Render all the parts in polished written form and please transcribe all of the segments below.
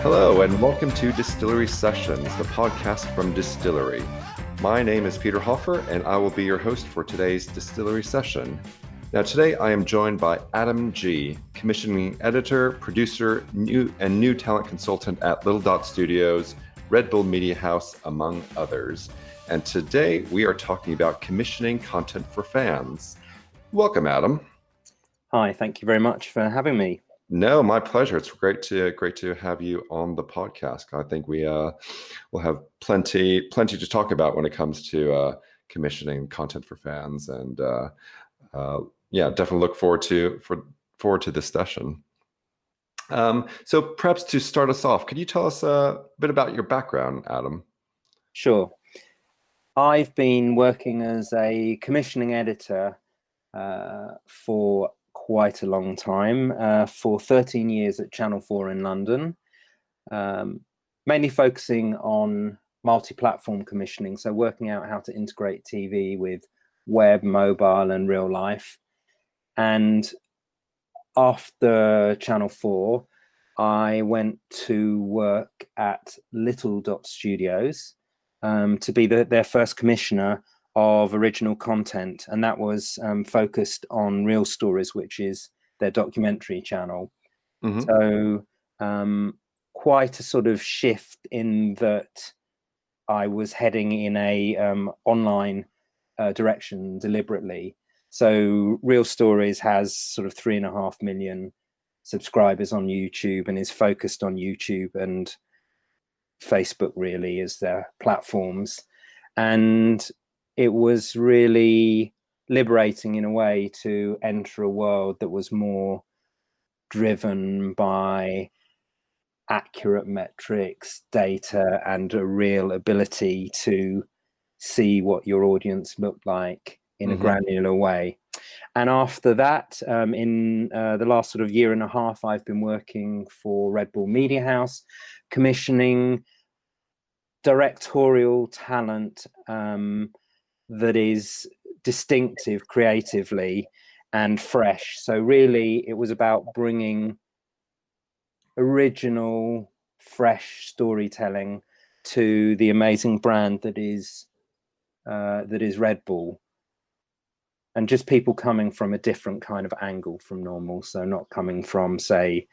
Hello, and welcome to Distillery Sessions, the podcast from Distillery. My name is Peter Hoffer, and I will be your host for today's Distillery Session. Now, today I am joined by Adam G., commissioning editor, producer, new talent consultant at Little Dot Studios, Red Bull Media House, among others. And today we are talking about commissioning content for fans. Welcome, Adam. Hi, thank you very much for having me. No, my pleasure. It's great to have you on the podcast. I think we will have plenty to talk about when it comes to commissioning content for fans, and definitely look forward to this session. So perhaps to start us off, could you tell us a bit about your background, Adam? Sure. I've been working as a commissioning editor for quite a long time, for 13 years at Channel 4 in London, mainly focusing on multi-platform commissioning, so working out how to integrate TV with web, mobile, and real life. And after Channel 4, I went to work at Little Dot Studios to be their first commissioner of original content, and that was focused on Real Stories, which is their documentary channel. Mm-hmm. So quite a sort of shift in that I was heading in a online direction deliberately. So Real Stories has sort of 3.5 million subscribers on YouTube and is focused on YouTube and Facebook really as their platforms. And it was really liberating in a way to enter a world that was more driven by accurate metrics, data, and a real ability to see what your audience looked like in a granular way. And after that, in the last sort of year and a half, I've been working for Red Bull Media House, commissioning directorial talent that is distinctive creatively and fresh. So really it was about bringing original, fresh storytelling to the amazing brand that is Red Bull, and just people coming from a different kind of angle from normal. So not coming from, say,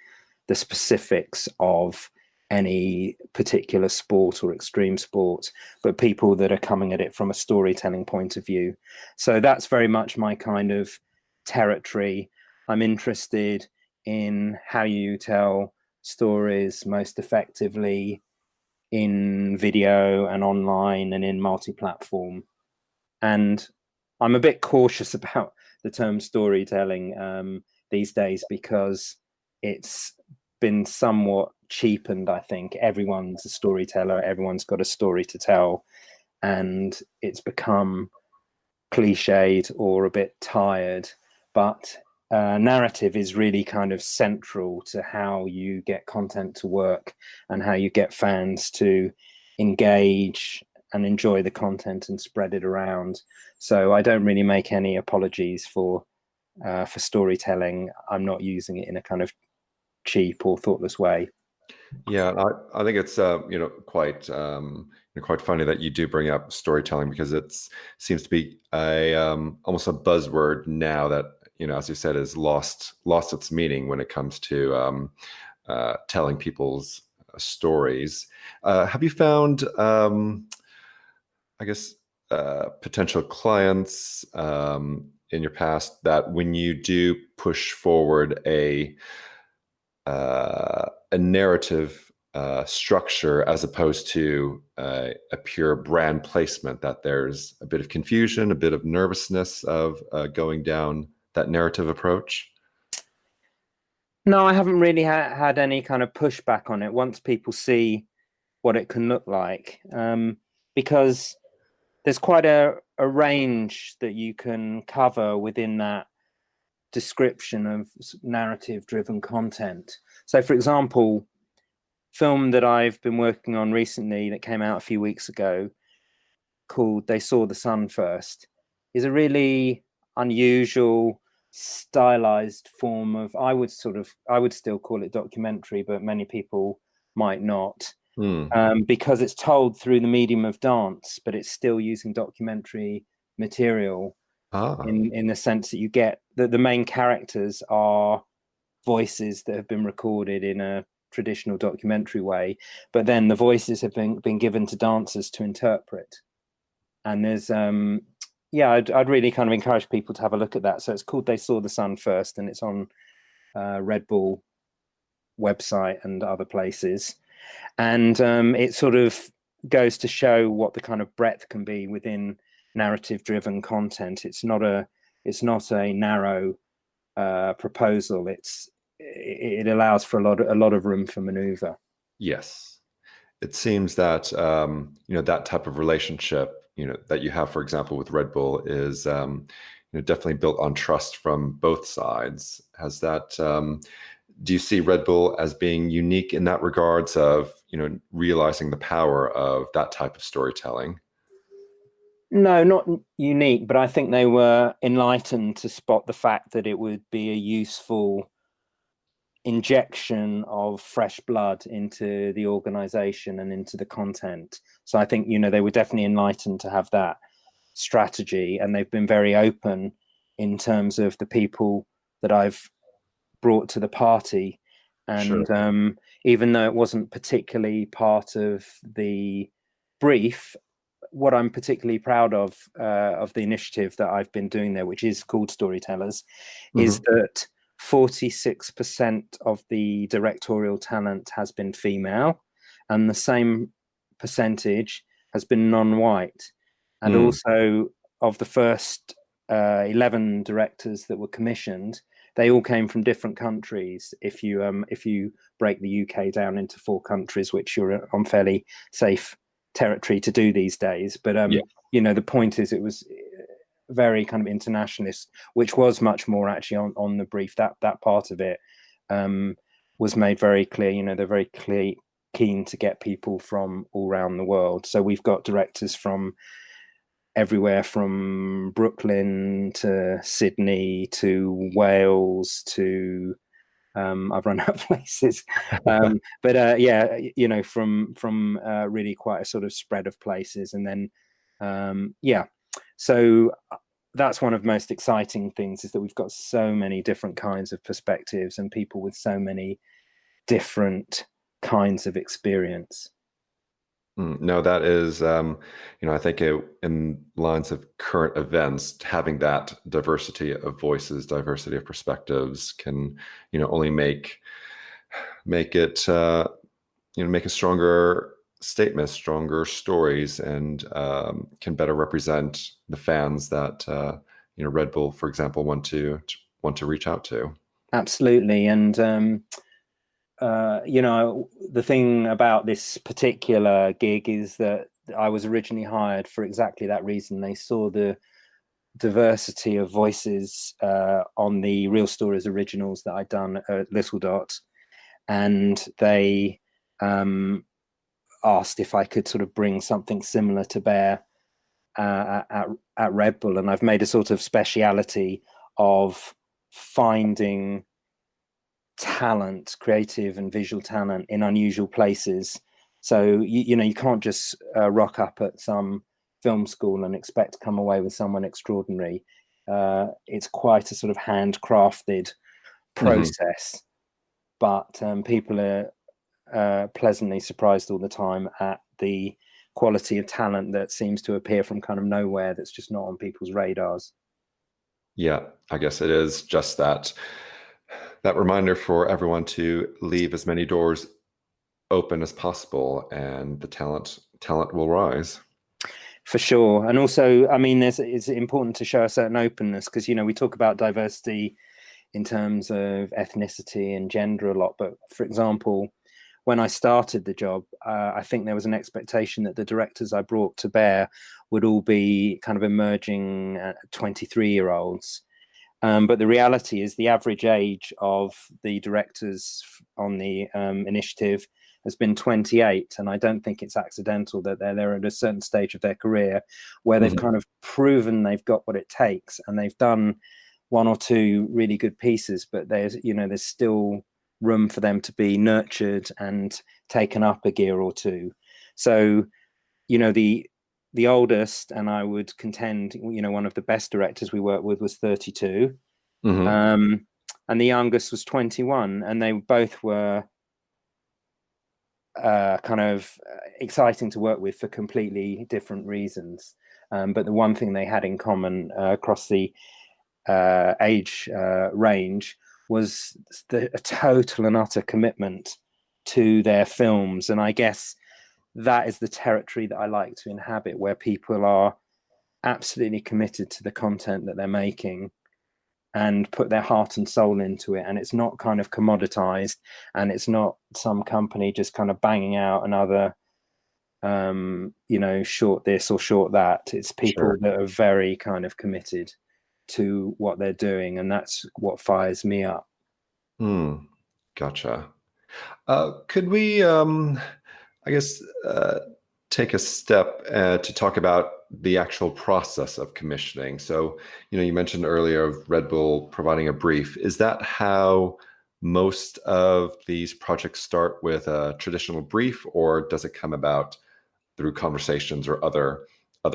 the specifics of any particular sport or extreme sport, but people that are coming at it from a storytelling point of view. So that's very much my kind of territory. I'm interested in how you tell stories most effectively in video and online and in multi-platform. And I'm a bit cautious about the term storytelling these days because it's been somewhat cheapened. I think everyone's a storyteller, everyone's got a story to tell, and it's become cliched or a bit tired. But narrative is really kind of central to how you get content to work and how you get fans to engage and enjoy the content and spread it around. So I don't really make any apologies for storytelling. I'm not using it in a kind of cheap or thoughtless way. Yeah, I think it's quite funny that you do bring up storytelling, because it seems to be a almost a buzzword now that, as you said, has lost its meaning when it comes to telling people's stories. Have you found, potential clients in your past that when you do push forward a narrative structure as opposed to a pure brand placement, that there's a bit of confusion, a bit of nervousness of going down that narrative approach? No, I haven't really had any kind of pushback on it once people see what it can look like, because there's quite a range that you can cover within that description of narrative-driven content. So, for example, film that I've been working on recently that came out a few weeks ago called They Saw the Sun First is a really unusual, stylized form of, I would still call it documentary, but many people might not, Hmm. because it's told through the medium of dance, but it's still using documentary material Ah, in the sense that you get that the main characters are voices that have been recorded in a traditional documentary way, but then the voices have been given to dancers to interpret. And there's yeah, I'd really kind of encourage people to have a look at that. So it's called They Saw the Sun First, and it's on Red Bull website and other places. And it sort of goes to show what the kind of breadth can be within narrative driven content. It's not a narrow proposal. It allows for a lot of room for maneuver. yes. It seems that that type of relationship that you have, for example, with Red Bull is definitely built on trust from both sides. Has that do you see Red Bull as being unique in that regards of realizing the power of that type of storytelling? No, not unique, but I think they were enlightened to spot the fact that it would be a useful injection of fresh blood into the organization and into the content. So I think they were definitely enlightened to have that strategy, and they've been very open in terms of the people that I've brought to the party. And Sure. even though it wasn't particularly part of the brief, what I'm particularly proud of the initiative that I've been doing there, which is called Storytellers, is that 46% of the directorial talent has been female, and the same percentage has been non-white. And Mm. also, of the first 11 directors that were commissioned, they all came from different countries. If you break the UK down into 4 countries, which you're on fairly safe territory to do these days, but Yeah. the point is, it was very kind of internationalist, which was much more actually on the brief. That part of it was made very clear. They're very keen to get people from all around the world. So we've got directors from everywhere from Brooklyn to Sydney to Wales to I've run out of places, but yeah, from really quite a sort of spread of places, and then yeah, so that's one of the most exciting things, is that we've got so many different kinds of perspectives and people with so many different kinds of experience. No, that is, I think in lines of current events, having that diversity of voices, diversity of perspectives can, only make it, make a stronger statement, stronger stories, and can better represent the fans that, Red Bull, for example, want to reach out to. Absolutely. And the thing about this particular gig is that I was originally hired for exactly that reason. They saw the diversity of voices on the Real Stories originals that I'd done at Little Dot, and they asked if I could sort of bring something similar to bear at Red Bull. And I've made a sort of speciality of finding talent, creative and visual talent, in unusual places. So you can't just rock up at some film school and expect to come away with someone extraordinary. It's quite a sort of handcrafted process, but people are pleasantly surprised all the time at the quality of talent that seems to appear from kind of nowhere, that's just not on people's radars. Yeah, I guess it is just that reminder for everyone to leave as many doors open as possible, and the talent will rise. For sure. And also, I mean, it's important to show a certain openness, because we talk about diversity in terms of ethnicity and gender a lot, but for example, when I started the job, I think there was an expectation that the directors I brought to bear would all be kind of emerging 23-year-olds. But the reality is, the average age of the directors on the initiative has been 28. And I don't think it's accidental that they're at a certain stage of their career where they've kind of proven they've got what it takes, and they've done 1 or 2 really good pieces, but there's still room for them to be nurtured and taken up a gear or two. So, you know, the oldest, and I would contend, you know, one of the best directors we worked with was 32. And the youngest was 21, and they both were kind of exciting to work with for completely different reasons. But the one thing they had in common across the age range was a total and utter commitment to their films. And I guess that is the territory that I like to inhabit, where people are absolutely committed to the content that they're making and put their heart and soul into it. And it's not kind of commoditized, and it's not some company just kind of banging out another, you know, short this or short that. It's people that are very kind of committed to what they're doing. And that's what fires me up. Gotcha. Could we, I guess, take a step to talk about the actual process of commissioning? So, you know, you mentioned earlier of Red Bull providing a brief. Is that how most of these projects start, with a traditional brief, or does it come about through conversations or other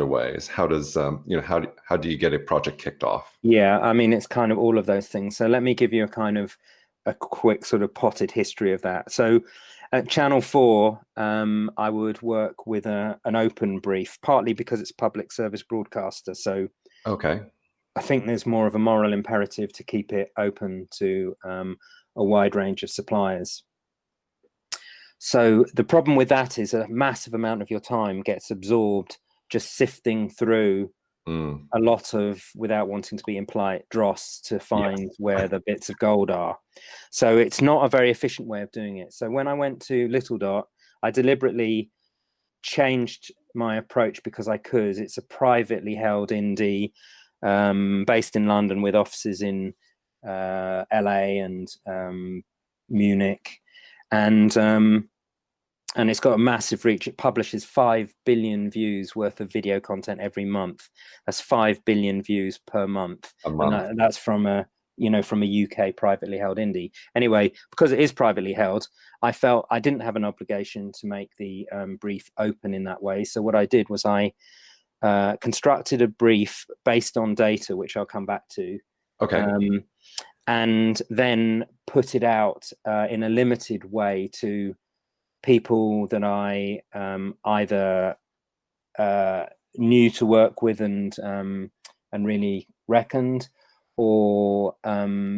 ways? How does you know, how do you get a project kicked off? Yeah, I mean, it's kind of all of those things. So let me give you a quick sort of potted history of that. So at Channel 4, I would work with an open brief, partly because it's public service broadcaster. So Okay. I think there's more of a moral imperative to keep it open to a wide range of suppliers. So the problem with that is a massive amount of your time gets absorbed just sifting through a lot of, without wanting to be impolite, dross to find where the bits of gold are. So it's not a very efficient way of doing it. So when I went to Little Dot, I deliberately changed my approach because I could. It's a privately held indie based in London with offices in LA and Munich. And it's got a massive reach. It publishes 5 billion views worth of video content every month. That's 5 billion views per month. A month. And that's from a UK privately held indie. Anyway, because it is privately held, I felt I didn't have an obligation to make the brief open in that way. So what I did was I constructed a brief based on data, which I'll come back to. Okay. And then put it out in a limited way to people that I either knew to work with and really reckoned, or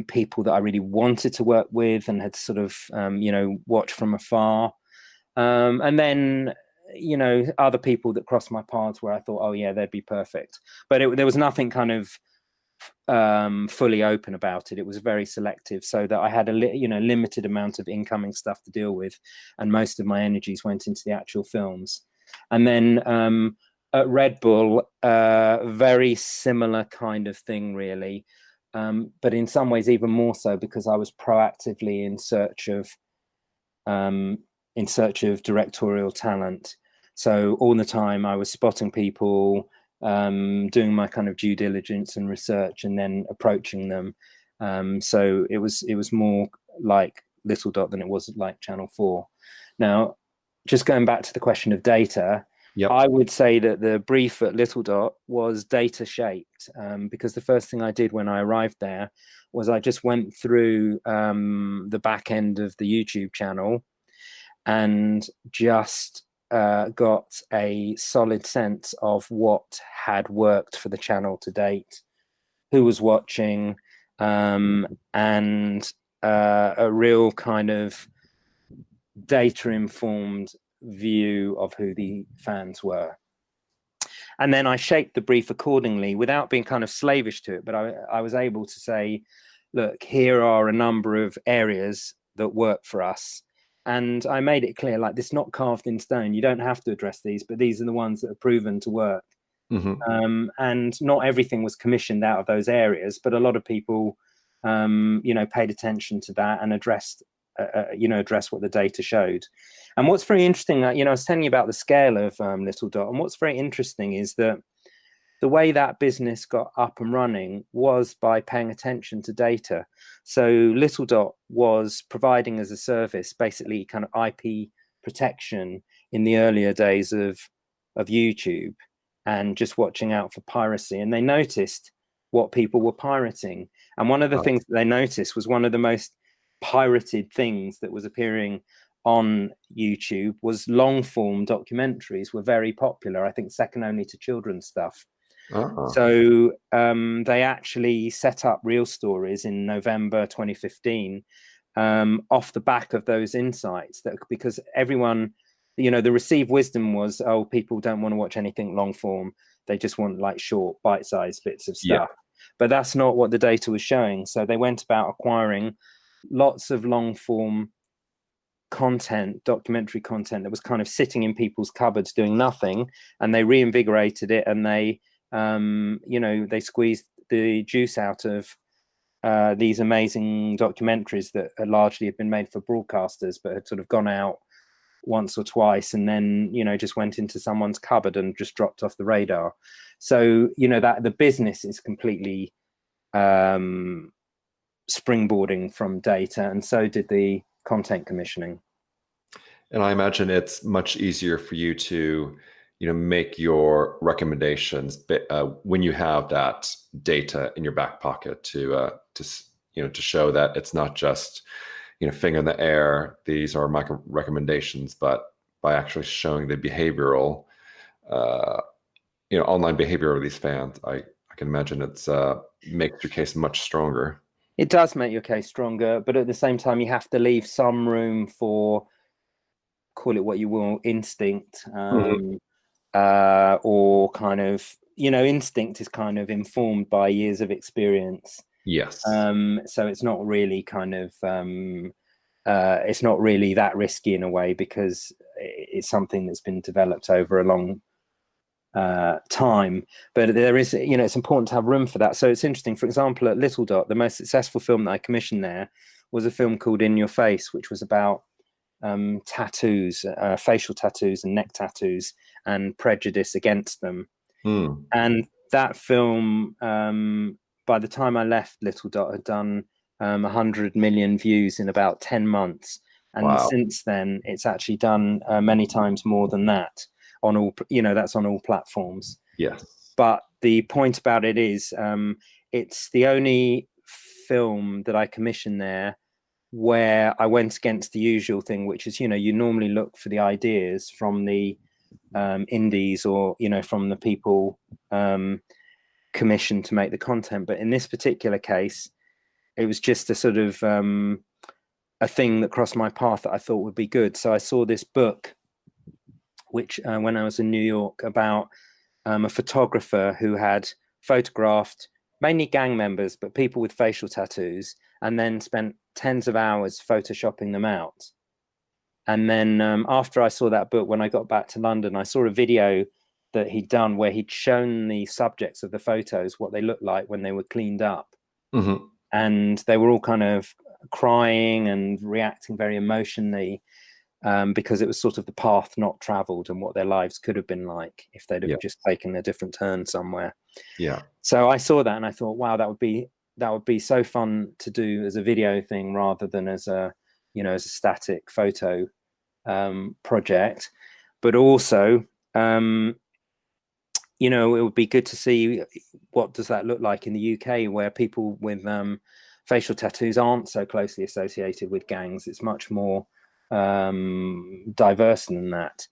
people that I really wanted to work with and had sort of watched from afar, and then other people that crossed my paths where I thought, oh yeah, they'd be perfect. But there was nothing kind of fully open about it. It was very selective, so that I had a limited amount of incoming stuff to deal with, and most of my energies went into the actual films. And then at Red Bull, very similar kind of thing, really, but in some ways even more so, because I was proactively in search of directorial talent. So all the time I was spotting people, doing my kind of due diligence and research, and then approaching them. So it was more like Little Dot than it was like Channel 4. Now, just going back to the question of data, I would say that the brief at Little Dot was data shaped, because the first thing I did when I arrived there was I just went through the back end of the YouTube channel and just got a solid sense of what had worked for the channel to date, who was watching, and a real kind of data-informed view of who the fans were. And then I shaped the brief accordingly without being kind of slavish to it, but I was able to say, look, here are a number of areas that work for us. And I made it clear, like, this is not carved in stone. You don't have to address these, but these are the ones that are proven to work. And not everything was commissioned out of those areas, but a lot of people, paid attention to that and addressed what the data showed. And what's very interesting, I was telling you about the scale of Little Dot, and what's very interesting is that the way that business got up and running was by paying attention to data. So Little Dot was providing as a service, basically kind of IP protection in the earlier days of YouTube, and just watching out for piracy. And they noticed what people were pirating. And one of the things that they noticed was one of the most pirated things that was appearing on YouTube was long form documentaries were very popular, I think second only to children's stuff. So they actually set up Real Stories in November 2015 off the back of those insights, that because everyone, you know, the received wisdom was, oh, people don't want to watch anything long form. They just want like short bite-sized bits of stuff. Yeah. But that's not what the data was showing. So they went about acquiring lots of long form content, documentary content that was kind of sitting in people's cupboards doing nothing, and they reinvigorated it, and they you know, they squeezed the juice out of these amazing documentaries that largely had been made for broadcasters but had sort of gone out once or twice and then, you know, just went into someone's cupboard and just dropped off the radar. So, you know, that the business is completely springboarding from data, and so did the content commissioning. And I imagine it's much easier for you to, you know, make your recommendations when you have that data in your back pocket to you know, to show that it's not just, you know, finger in the air, these are my recommendations, but by actually showing the behavioral, you know, online behavior of these fans, I can imagine it's makes your case much stronger. It does make your case stronger, but at the same time, you have to leave some room for, call it what you will, instinct, or kind of, you know, instinct is kind of informed by years of experience. Yes. So it's not really kind of, it's not really that risky in a way, because it's something that's been developed over a long time. But there is, you know, it's important to have room for that. So it's interesting, for example, at Little Dot, the most successful film that I commissioned there was a film called In Your Face, which was about tattoos, facial tattoos and neck tattoos, and prejudice against them. And that film, by the time I left Little Dot, had done 100 million views in about 10 months. And wow. Since then, it's actually done many times more than that on all, you know, that's on all platforms. Yes. But the point about it is, it's the only film that I commissioned there where I went against the usual thing, which is, you know, you normally look for the ideas from the indies, or, you know, from the people commissioned to make the content. But in this particular case, it was just a sort of a thing that crossed my path that I thought would be good. So I saw this book, which when I was in New York, about a photographer who had photographed mainly gang members, but people with facial tattoos, and then spent tens of hours photoshopping them out. And then after I saw that book, when I got back to London, I saw a video that he'd done where he'd shown the subjects of the photos what they looked like when they were cleaned up. And they were all kind of crying and reacting very emotionally, because it was sort of the path not traveled and what their lives could have been like if they'd have just taken a different turn somewhere. Yeah. So I saw that and I thought, wow, that would be so fun to do as a video thing rather than as a, you know, as a static photo project. But also, you know, it would be good to see what does that look like in the UK, where people with facial tattoos aren't so closely associated with gangs. It's much more diverse than that.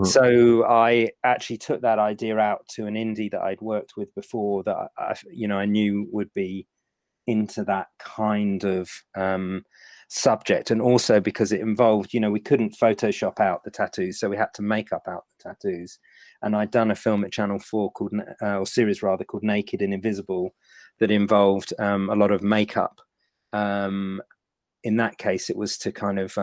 So I actually took that idea out to an indie that I'd worked with before, that I knew would be into that kind of subject. And also because it involved, you know, we couldn't Photoshop out the tattoos, so we had to make up out the tattoos. And I'd done a film at Channel 4 called, or series rather, called Naked and Invisible, that involved a lot of makeup. In that case, it was to kind of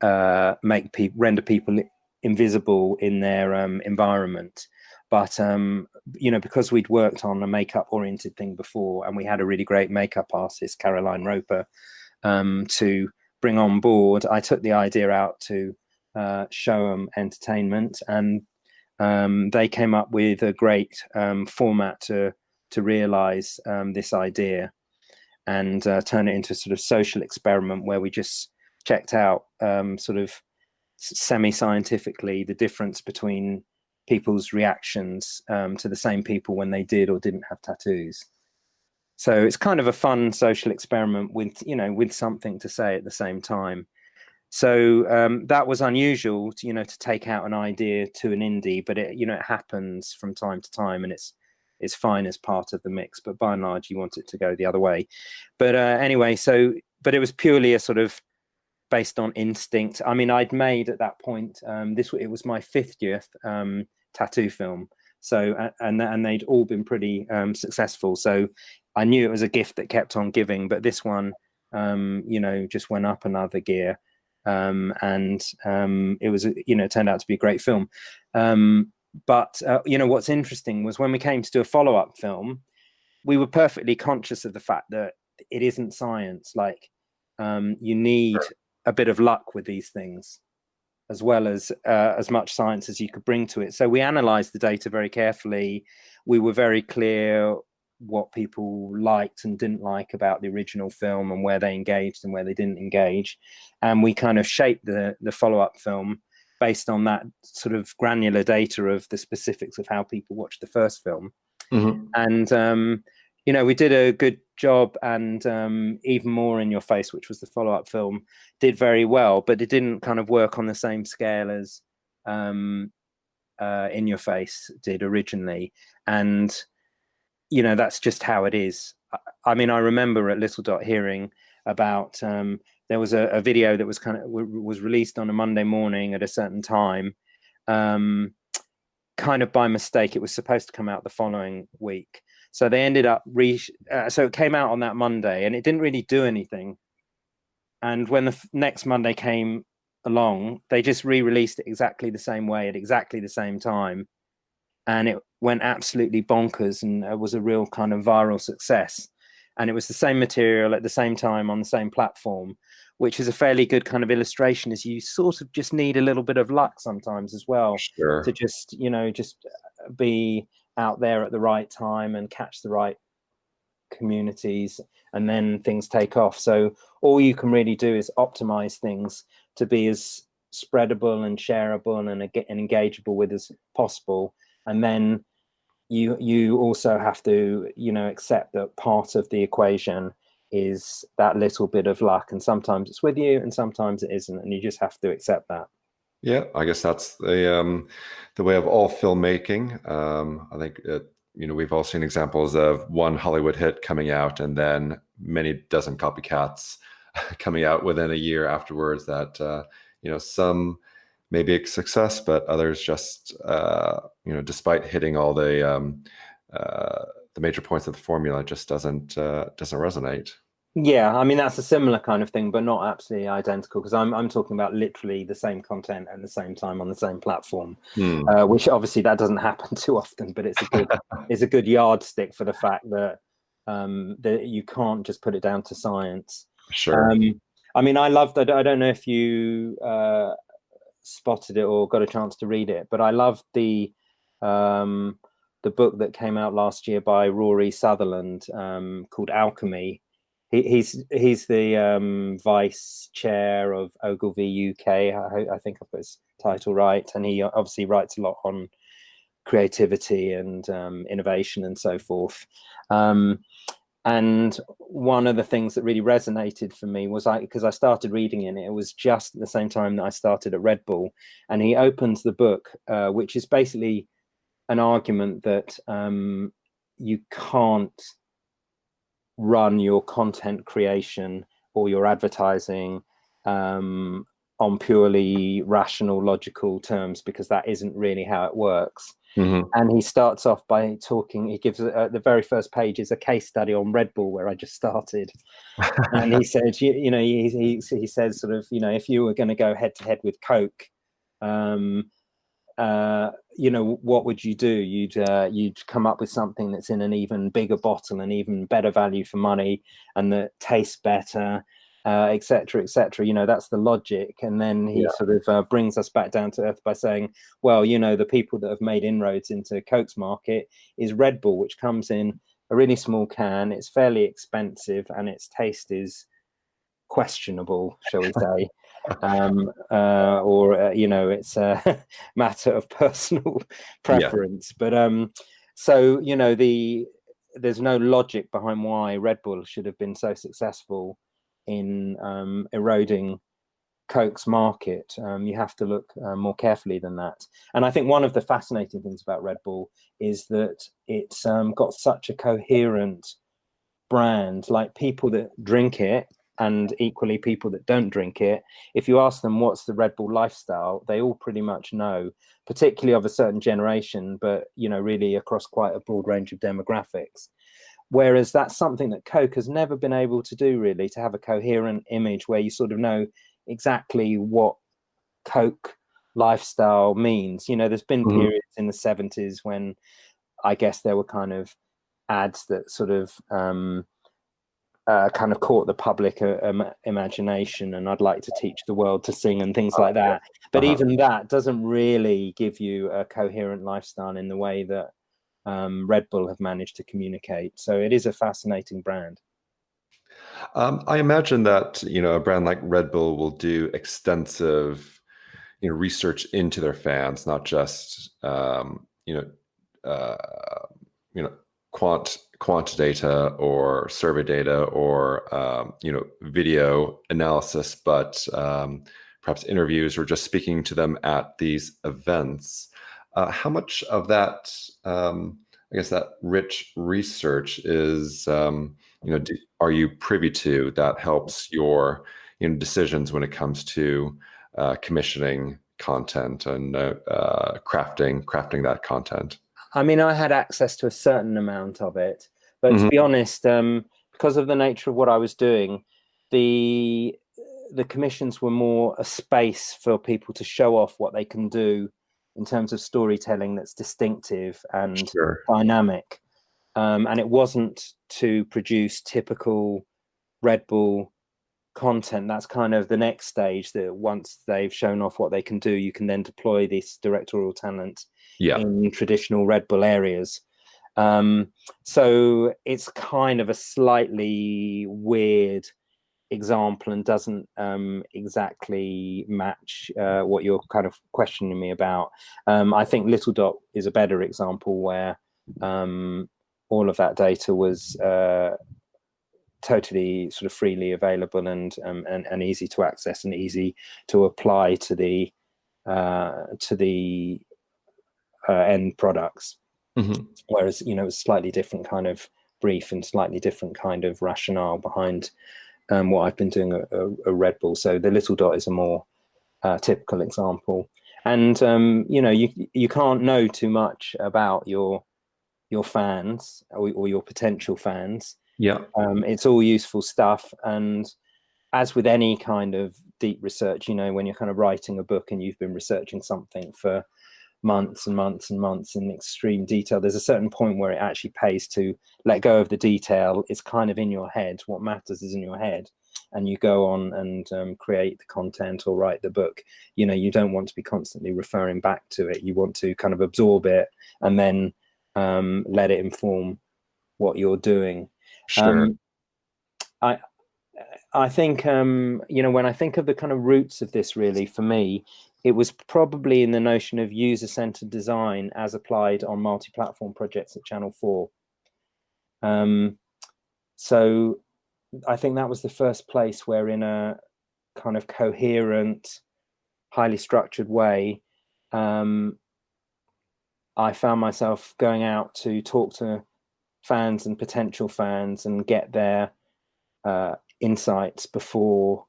render people invisible in their environment. But you know, because we'd worked on a makeup oriented thing before, and we had a really great makeup artist, Caroline Roper, to bring on board, I took the idea out to Show'em Entertainment, and they came up with a great format to realize this idea and turn it into a sort of social experiment where we just checked out sort of semi-scientifically the difference between people's reactions to the same people when they did or didn't have tattoos. So it's kind of a fun social experiment with, you know, with something to say at the same time. So that was unusual, to, you know, to take out an idea to an indie, but it, you know, it happens from time to time, and it's fine as part of the mix. But by and large, you want it to go the other way. But anyway, so but it was purely a sort of based on instinct. I mean, I'd made at that point it was my 50th tattoo film. So and they'd all been pretty successful. So I knew it was a gift that kept on giving. But this one, you know, just went up another gear. And it was, you know, it turned out to be a great film. But you know, what's interesting was when we came to do a follow-up film, we were perfectly conscious of the fact that it isn't science. Like you need a bit of luck with these things, as well as much science as you could bring to it. So we analyzed the data very carefully. We were very clear what people liked and didn't like about the original film and where they engaged and where they didn't engage. And we kind of shaped the follow-up film based on that sort of granular data of the specifics of how people watched the first film. Mm-hmm. And, you know, we did a good job, and Even More in Your Face, which was the follow-up film, did very well, but it didn't kind of work on the same scale as In Your Face did originally. And you know, that's just how it is. I mean, I remember at Little Dot hearing about there was a video that was was released on a Monday morning at a certain time, kind of by mistake. It was supposed to come out the following week, so they ended up so it came out on that Monday, and it didn't really do anything. And when the next Monday came along, they just re-released it exactly the same way at exactly the same time. And it went absolutely bonkers, and it was a real kind of viral success. And it was the same material at the same time on the same platform, which is a fairly good kind of illustration, as you sort of just need a little bit of luck sometimes as well. Sure. To just, you know, just be out there at the right time and catch the right communities, and then things take off. So all you can really do is optimize things to be as spreadable and shareable and engageable with as possible. And then you also have to, you know, accept that part of the equation is that little bit of luck, and sometimes it's with you and sometimes it isn't, and you just have to accept that. Yeah, I guess that's the way of all filmmaking. I think you know, we've all seen examples of one Hollywood hit coming out and then many dozen copycats coming out within a year afterwards. That you know, some may be a success, but others just, you know, despite hitting all the major points of the formula, just doesn't resonate. Yeah, I mean, that's a similar kind of thing, but not absolutely identical, because I'm talking about literally the same content at the same time on the same platform, which obviously that doesn't happen too often, but it's a good it's a good yardstick for the fact that that you can't just put it down to science. Sure. I mean, I loved. I don't know if you spotted it or got a chance to read it, but I loved the book that came out last year by Rory Sutherland called Alchemy. He's the vice chair of Ogilvy UK. I think I've got his title right, and he obviously writes a lot on creativity and innovation and so forth. And one of the things that really resonated for me was because I started reading it, it was just at the same time that I started at Red Bull, and he opens the book, which is basically an argument that you can't run your content creation or your advertising on purely rational, logical terms, because that isn't really how it works. Mm-hmm. And he starts off by talking, he gives the very first page is a case study on Red Bull, where I just started. And he said, you know, he says sort of, you know, if you were going to go head to head with Coke, you know, what would you do? You'd come up with something that's in an even bigger bottle and even better value for money, and that tastes better, etc., etc. You know, that's the logic. And then he sort of brings us back down to earth by saying, well, you know, the people that have made inroads into Coke's market is Red Bull, which comes in a really small can. It's fairly expensive and its taste is questionable, shall we say. You know, it's a matter of personal preference. But so, you know, there's no logic behind why Red Bull should have been so successful in eroding Coke's market. You have to look more carefully than that. And I think one of the fascinating things about Red Bull is that it's got such a coherent brand. Like, people that drink it, and equally people that don't drink it, if you ask them what's the Red Bull lifestyle, they all pretty much know, particularly of a certain generation, but, you know, really across quite a broad range of demographics. Whereas that's something that Coke has never been able to do, really, to have a coherent image where you sort of know exactly what Coke lifestyle means. You know, there's been periods in the 70s when I guess there were kind of ads that sort of kind of caught the public imagination, and I'd like to teach the world to sing and things like that. But even that doesn't really give you a coherent lifestyle in the way that Red Bull have managed to communicate. So it is a fascinating brand. I imagine that, you know, a brand like Red Bull will do extensive, you know, research into their fans, not just you know, quant data or survey data or you know, video analysis, but perhaps interviews or just speaking to them at these events. How much of that, I guess, that rich research is, you know, are you privy to that helps your, you know, decisions when it comes to commissioning content and crafting that content? I mean, I had access to a certain amount of it, but to be honest, because of the nature of what I was doing, the commissions were more a space for people to show off what they can do in terms of storytelling that's distinctive and dynamic. And it wasn't to produce typical Red Bull content. That's kind of the next stage, that once they've shown off what they can do, you can then deploy this directorial talent in traditional Red Bull areas. So it's kind of a slightly weird example and doesn't exactly match what you're kind of questioning me about. I think Little Dot is a better example where all of that data was totally sort of freely available and easy to access and easy to apply to the end products. Whereas, you know, it's a slightly different kind of brief and slightly different kind of rationale behind what I've been doing at Red Bull. So the Little Dot is a more typical example. And you know, you can't know too much about your fans or your potential fans. It's all useful stuff. And as with any kind of deep research, you know, when you're kind of writing a book and you've been researching something for months and months and months in extreme detail, there's a certain point where it actually pays to let go of the detail. It's kind of in your head. What matters is in your head, and you go on and create the content or write the book. You know, you don't want to be constantly referring back to it. You want to kind of absorb it and then let it inform what you're doing. I think, you know, when I think of the kind of roots of this, really, for me, it was probably in the notion of user-centered design as applied on multi-platform projects at Channel 4. So I think that was the first place where, in a kind of coherent, highly structured way, I found myself going out to talk to fans and potential fans and get their insights before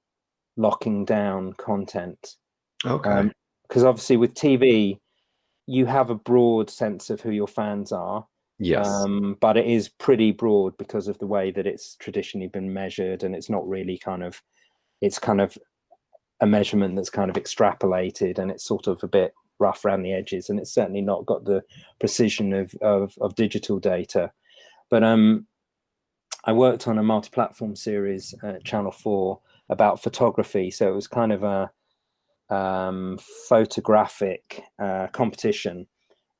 locking down content. Because obviously with TV, you have a broad sense of who your fans are. But it is pretty broad because of the way that it's traditionally been measured, and it's not really it's kind of a measurement that's kind of extrapolated, and it's sort of a bit rough around the edges, and it's certainly not got the precision of digital data. But I worked on a multi-platform series at Channel 4 about photography. So it was kind of a photographic competition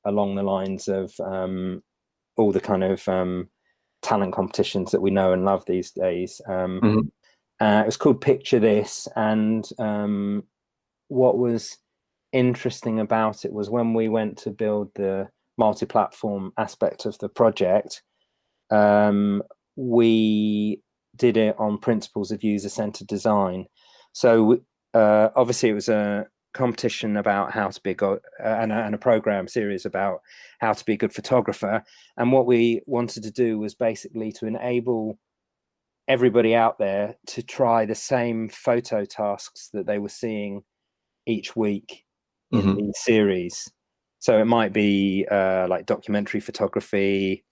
along the lines of all the kind of talent competitions that we know and love these days. It was called Picture This, and what was interesting about it was when we went to build the multi-platform aspect of the project, we did it on principles of user-centered design. So obviously it was a competition about how to be a good and a program series about how to be a good photographer. And what we wanted to do was basically to enable everybody out there to try the same photo tasks that they were seeing each week in the series. So it might be like documentary photography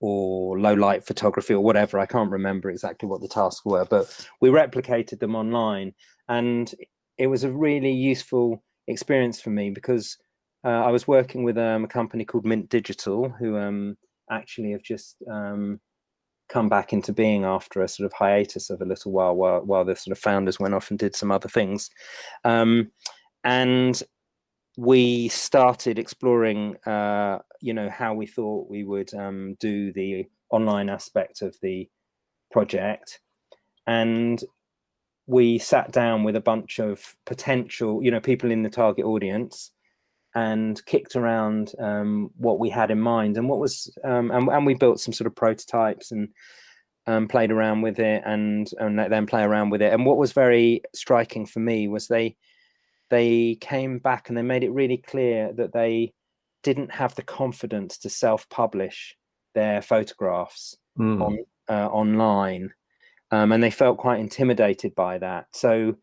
or low light photography or whatever. I can't remember exactly what the tasks were, but we replicated them online, and it was a really useful experience for me because I was working with a company called Mint Digital, who actually have just come back into being after a sort of hiatus of a little while the sort of founders went off and did some other things. And we started exploring, how we thought we would do the online aspect of the project. And we sat down with a bunch of potential, people in the target audience and kicked around what we had in mind and what was, and we built some sort of prototypes and played around with it and let them play around with it. And what was very striking for me was they came back and they made it really clear that they didn't have the confidence to self-publish their photographs online, and they felt quite intimidated by that. So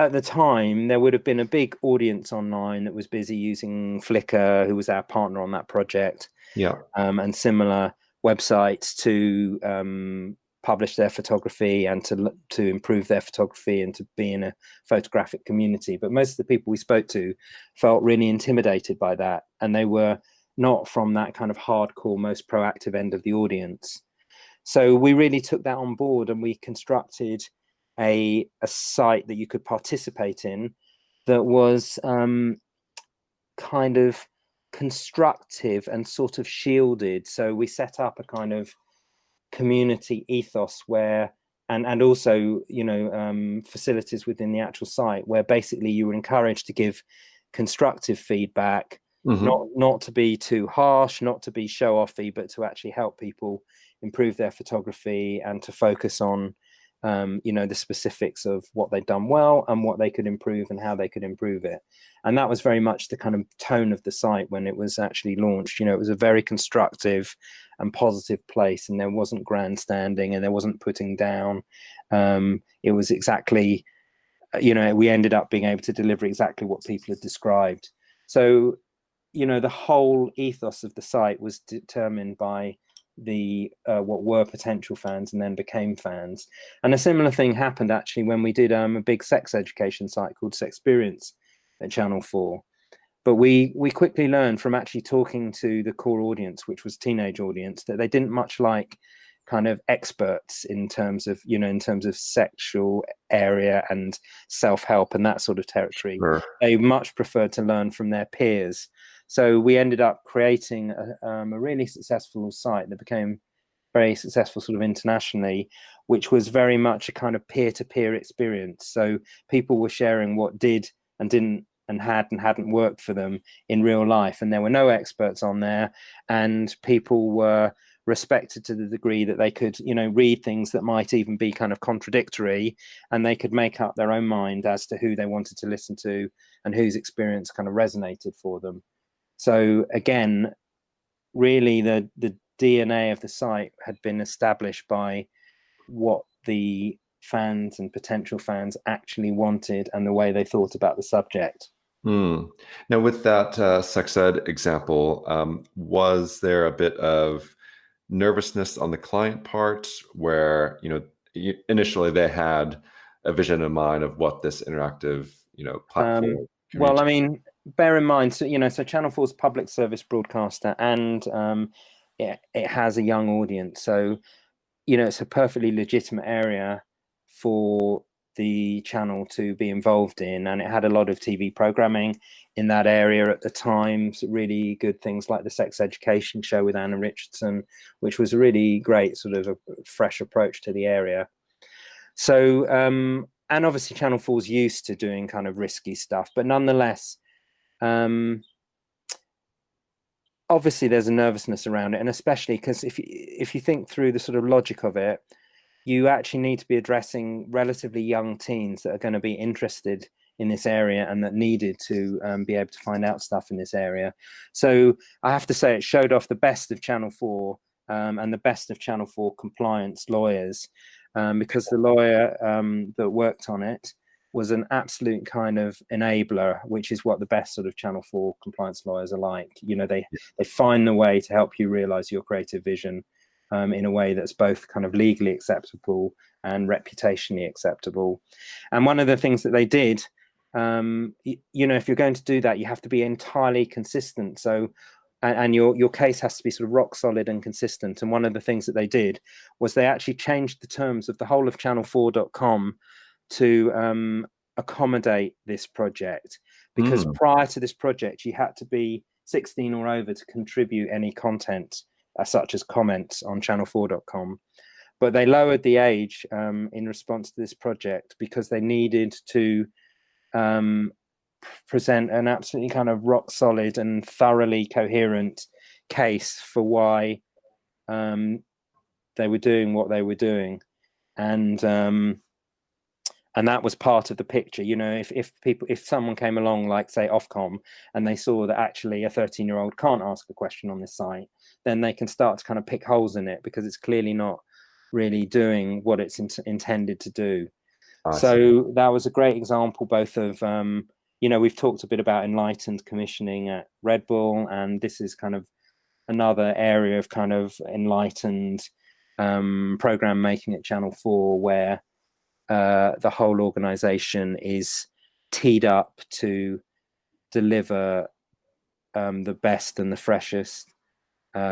at the time, there would have been a big audience online that was busy using Flickr, who was our partner on that project, and similar websites to publish their photography and to improve their photography and to be in a photographic community. But most of the people we spoke to felt really intimidated by that, and they were not from that kind of hardcore, most proactive end of the audience. So we really took that on board, and we constructed a site that you could participate in that was kind of constructive and sort of shielded. So we set up a kind of community ethos where and also facilities within the actual site where basically you were encouraged to give constructive feedback, not to be too harsh, not to be show-offy, but to actually help people improve their photography and to focus on the specifics of what they'd done well and what they could improve and how they could improve it. And that was very much the kind of tone of the site when it was actually launched. It was a very constructive and positive place, and there wasn't grandstanding and there wasn't putting down. It was exactly, we ended up being able to deliver exactly what people had described. So, the whole ethos of the site was determined by the what were potential fans and then became fans. And a similar thing happened actually when we did a big sex education site called Sexperience at Channel 4. But we quickly learned from actually talking to the core audience, which was teenage audience, that they didn't much like kind of experts in terms of sexual area and self-help and that sort of territory. They much preferred to learn from their peers. So we ended up creating a really successful site that became very successful sort of internationally, which was very much a kind of peer-to-peer experience. So people were sharing what did and didn't and hadn't worked for them in real life. And there were no experts on there, and people were respected to the degree that they could, read things that might even be kind of contradictory, and they could make up their own mind as to who they wanted to listen to and whose experience kind of resonated for them. So again, really the DNA of the site had been established by what the fans and potential fans actually wanted and the way they thought about the subject. Now, with that sex ed example, was there a bit of nervousness on the client part where, initially they had a vision in mind of what this interactive, platform well, I mean, bear in mind, so Channel 4 is a public service broadcaster, and it has a young audience. So, it's a perfectly legitimate area for the channel to be involved in, and it had a lot of TV programming in that area at the time. So really good things like the sex education show with Anna Richardson, which was a really great sort of a fresh approach to the area. So and obviously Channel 4's used to doing kind of risky stuff, but nonetheless, obviously there's a nervousness around it, and especially because if you think through the sort of logic of it, you actually need to be addressing relatively young teens that are going to be interested in this area and that needed to be able to find out stuff in this area. So I have to say it showed off the best of Channel 4 and the best of Channel 4 compliance lawyers, because the lawyer that worked on it was an absolute kind of enabler, which is what the best sort of Channel 4 compliance lawyers are like. You know, they find the way to help you realize your creative vision in a way that's both kind of legally acceptable and reputationally acceptable. And one of the things that they did, you know, if you're going to do that, you have to be entirely consistent. So, and your case has to be sort of rock solid and consistent. And one of the things that they did was they actually changed the terms of the whole of channel4.com to accommodate this project, because prior to this project, you had to be 16 or over to contribute any content such as comments on channel4.com. But they lowered the age in response to this project because they needed to present an absolutely kind of rock solid and thoroughly coherent case for why they were doing what they were doing. And that was part of the picture. You know, if someone came along, like say Ofcom, and they saw that actually a 13-year-old can't ask a question on this site, then they can start to kind of pick holes in it because it's clearly not really doing what it's intended to do. So that was a great example, both of, you know, we've talked a bit about enlightened commissioning at Red Bull, and this is kind of another area of kind of enlightened program making at Channel 4, where the whole organization is teed up to deliver the best and the freshest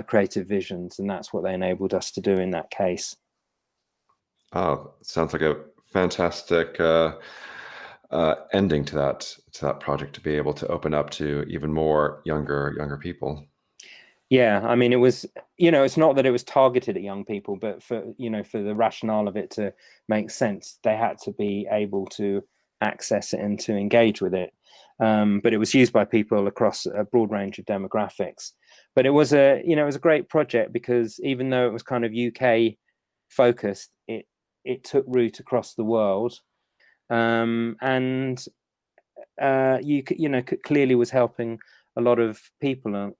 creative visions, and that's what they enabled us to do in that case. Oh, sounds like a fantastic ending to that project, to be able to open up to even more younger people. Yeah, I mean, it was, you know, it's not that it was targeted at young people, but for, you know, for the rationale of it to make sense, they had to be able to access it and to engage with it. But it was used by people across a broad range of demographics. But it was a, you know, it was a great project because even though it was kind of UK focused, it took root across the world, and you know, clearly was helping a lot of people.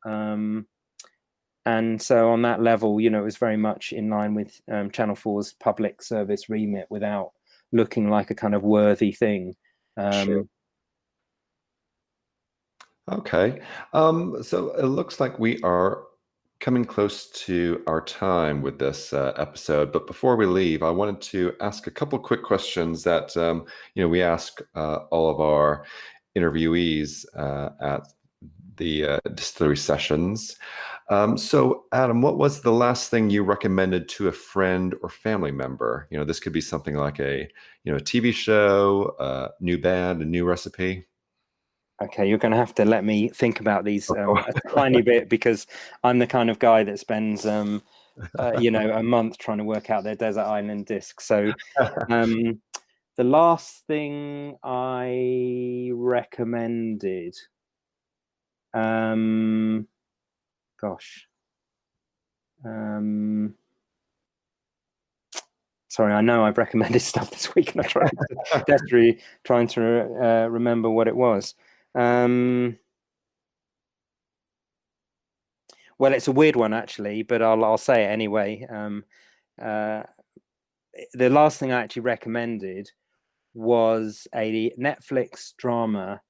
And so on that level, you know, it was very much in line with Channel 4's public service remit without looking like a kind of worthy thing. Sure. Okay. So it looks like we are coming close to our time with this episode. But before we leave, I wanted to ask a couple quick questions that, you know, we ask all of our interviewees at the Distillery Sessions. So Adam, what was the last thing you recommended to a friend or family member? You know, this could be something like a, you know, a TV show, a new band, a new recipe. Okay, you're going to have to let me think about these a tiny bit, because I'm the kind of guy that spends, you know, a month trying to work out their desert island disc. So the last thing I recommended, gosh, sorry, I know I've recommended stuff this week and I'm desperately trying to remember what it was. Well, it's a weird one actually, but I'll say it anyway. The last thing I actually recommended was a Netflix drama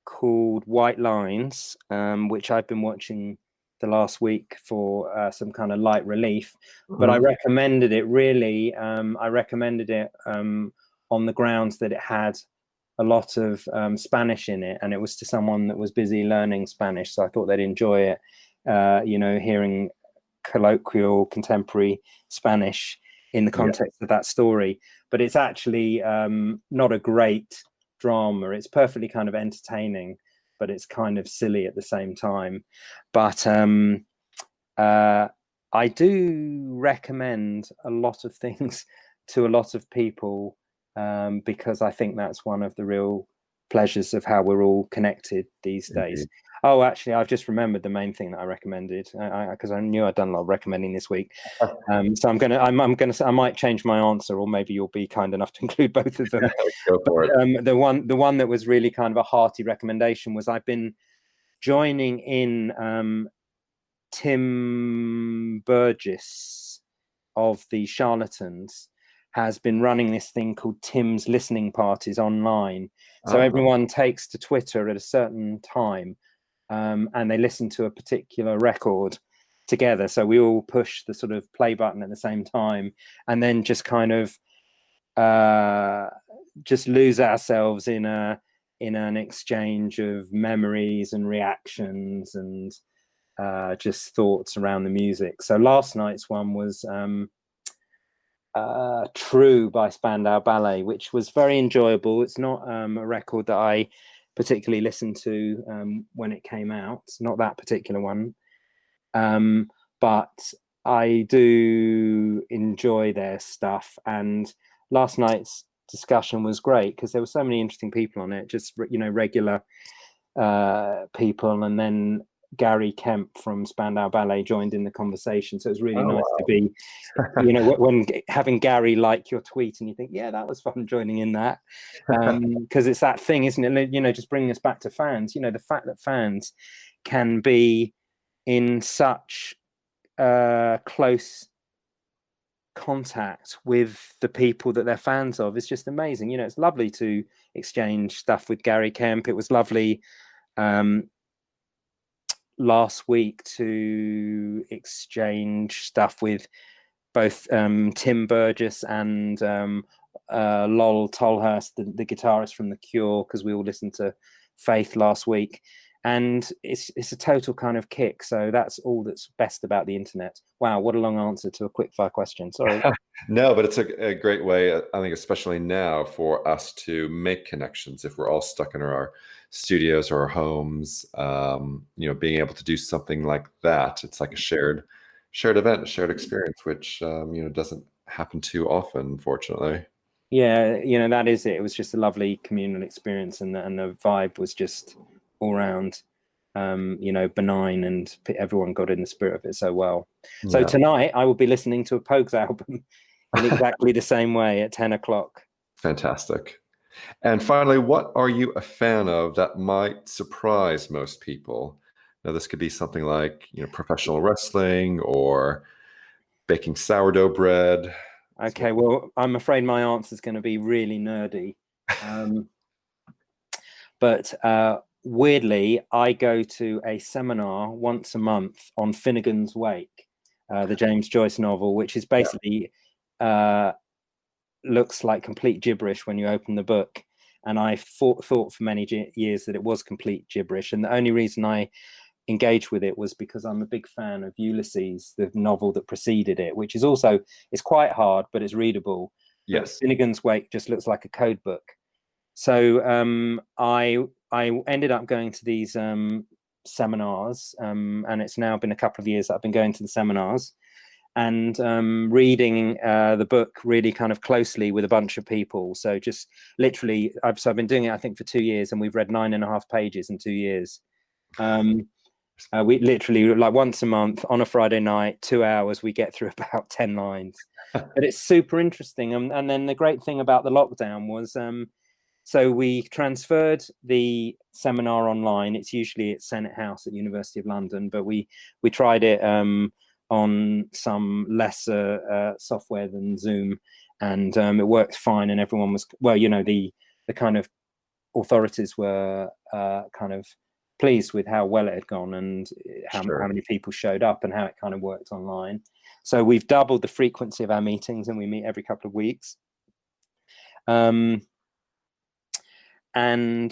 called White Lines, which I've been watching the last week for some kind of light relief. But I recommended it really. I recommended it on the grounds that it had a lot of Spanish in it, and it was to someone that was busy learning Spanish, so I thought they'd enjoy it. You know, hearing colloquial contemporary Spanish in the context of that story. But it's actually not a great drama. It's perfectly kind of entertaining, but it's kind of silly at the same time. But I do recommend a lot of things to a lot of people, because I think that's one of the real pleasures of how we're all connected these days. Indeed. Oh, actually, I've just remembered the main thing that I recommended, because I knew I'd done a lot of recommending this week. So I might change my answer, or maybe you'll be kind enough to include both of them. Go for it. The one that was really kind of a hearty recommendation was I've been joining in Tim Burgess of the Charlatans has been running this thing called Tim's listening parties online. So everyone takes to Twitter at a certain time, and they listen to a particular record together. So we all push the sort of play button at the same time, and then just kind of just lose ourselves in an exchange of memories and reactions and just thoughts around the music. So last night's one was True by Spandau Ballet, which was very enjoyable. It's not a record that I particularly listened to when it came out. It's not that particular one. But I do enjoy their stuff. And last night's discussion was great because there were so many interesting people on it, just, regular people. And then Gary Kemp from Spandau Ballet joined in the conversation. So it was really nice to be, when having Gary like your tweet and you think, yeah, that was fun joining in that. Because it's that thing, isn't it? Just bringing us back to fans, the fact that fans can be in such close contact with the people that they're fans of is just amazing. It's lovely to exchange stuff with Gary Kemp. It was lovely last week to exchange stuff with both Tim Burgess and Lol Tolhurst, the guitarist from The Cure, because we all listened to Faith last week. And it's a total kind of kick. So that's all that's best about the internet. Wow, what a long answer to a quick fire question. Sorry. No, but it's a great way, I think, especially now, for us to make connections if we're all stuck in our studios or our homes. Being able to do something like that, it's like a shared event, a shared experience, which doesn't happen too often, unfortunately. Yeah, that is it. It was just a lovely communal experience, and the vibe was just all round, benign, and everyone got in the spirit of it so well. So Yeah. tonight I will be listening to a Pogues album in exactly the same way at 10 o'clock. Fantastic. And finally, what are you a fan of that might surprise most people? Now, this could be something like, professional wrestling or baking sourdough bread. Okay, well, I'm afraid my answer is going to be really nerdy. But weirdly, I go to a seminar once a month on Finnegan's Wake, the James Joyce novel, which is basically looks like complete gibberish when you open the book. And I thought for many years that it was complete gibberish. And the only reason I engaged with it was because I'm a big fan of Ulysses, the novel that preceded it, which is also, it's quite hard, but it's readable. Yes. But Finnegan's Wake just looks like a code book. So I ended up going to these seminars, and it's now been a couple of years that I've been going to the seminars and reading the book really kind of closely with a bunch of people. So just literally, I've been doing it, I think, for 2 years, and we've read 9.5 pages in 2 years. We literally, like, once a month on a Friday night, 2 hours, we get through about 10 lines. But it's super interesting. And then the great thing about the lockdown was, so we transferred the seminar online. It's usually at Senate House at University of London, but we tried it on some lesser software than Zoom, and it worked fine. And everyone was, well, the kind of authorities were kind of pleased with how well it had gone and how many people showed up and how it kind of worked online. So we've doubled the frequency of our meetings, and we meet every couple of weeks. And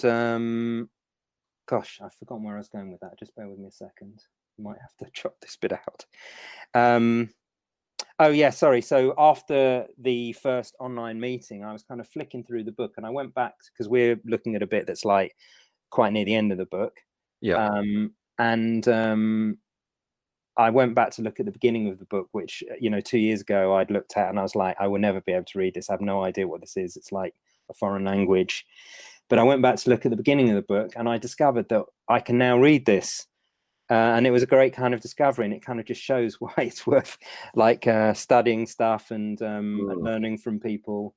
gosh, I've forgotten where I was going with that. Just bear with me a second. I might have to chop this bit out. Oh yeah, sorry. So after the first online meeting, I was kind of flicking through the book, and I went back because we're looking at a bit that's like quite near the end of the book. Yeah. And I went back to look at the beginning of the book, which 2 years ago I'd looked at, and I was like, I will never be able to read this. I have no idea what this is. It's like a foreign language. But I went back to look at the beginning of the book, and I discovered that I can now read this. And it was a great kind of discovery, and it kind of just shows why it's worth like studying stuff and learning from people,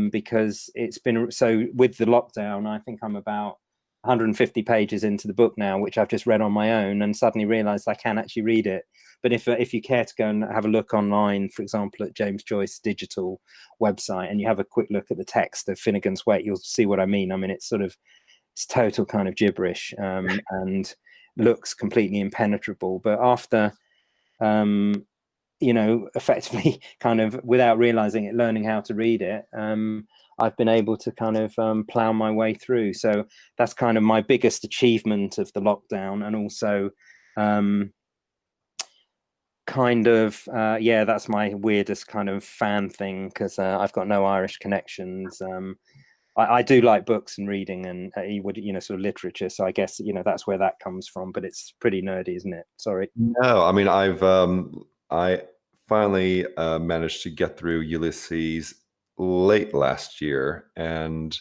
because it's been so with the lockdown. I think I'm about 150 pages into the book now, which I've just read on my own, and suddenly realized I can actually read it. But if you care to go and have a look online, for example, at James Joyce's digital website, and you have a quick look at the text of Finnegan's Wake, you'll see what I mean. I mean, it's total kind of gibberish, and looks completely impenetrable. But after effectively kind of without realizing it, learning how to read it, I've been able to kind of plow my way through. So that's kind of my biggest achievement of the lockdown. And also that's my weirdest kind of fan thing, because I've got no Irish connections. I do like books and reading and sort of literature. So I guess, that's where that comes from, but it's pretty nerdy, isn't it? Sorry. No, I mean, I finally managed to get through Ulysses late last year, and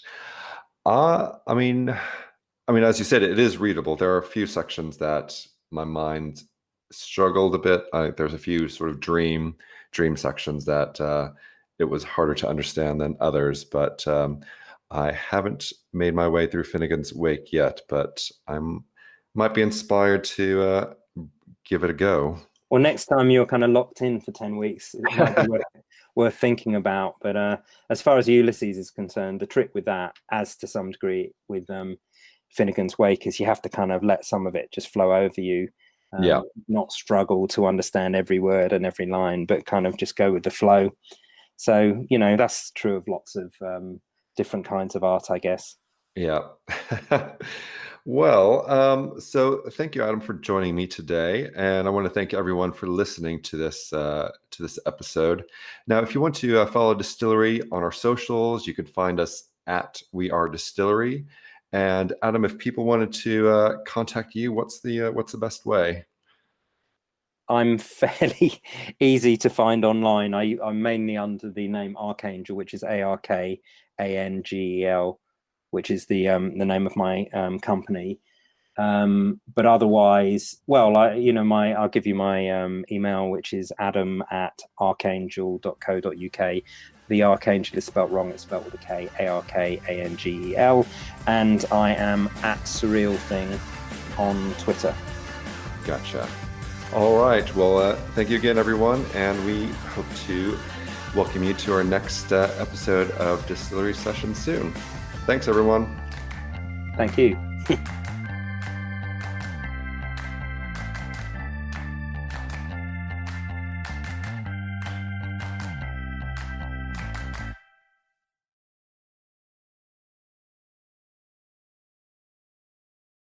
I mean, as you said, it is readable. There are a few sections that my mind struggled a bit. There's a few sort of dream sections that it was harder to understand than others, but I haven't made my way through Finnegan's Wake yet, but might be inspired to give it a go. Well, next time you're kind of locked in for 10 weeks, it might be worth thinking about. But as far as Ulysses is concerned, the trick with that, as to some degree with Finnegan's Wake, is you have to kind of let some of it just flow over you. Not struggle to understand every word and every line, but kind of just go with the flow. So, that's true of lots of different kinds of art, I guess. Yeah. Well, so thank you, Adam, for joining me today, and I want to thank everyone for listening to this episode. Now, if you want to follow Distillery on our socials, you can find us at We Are Distillery. And Adam, if people wanted to contact you, what's the best way? I'm fairly easy to find online. I'm mainly under the name Archangel, which is ARKANGEL, which is the name of my company. But otherwise, well, I'll give you my email, which is adam@archangel.co.uk. The Archangel is spelt wrong; it's spelt with a K, ARKANGEL, and I am @surrealthing on Twitter. Gotcha. All right. Well, thank you again, everyone, and we hope to welcome you to our next episode of Distillery Sessions soon. Thanks, everyone. Thank you.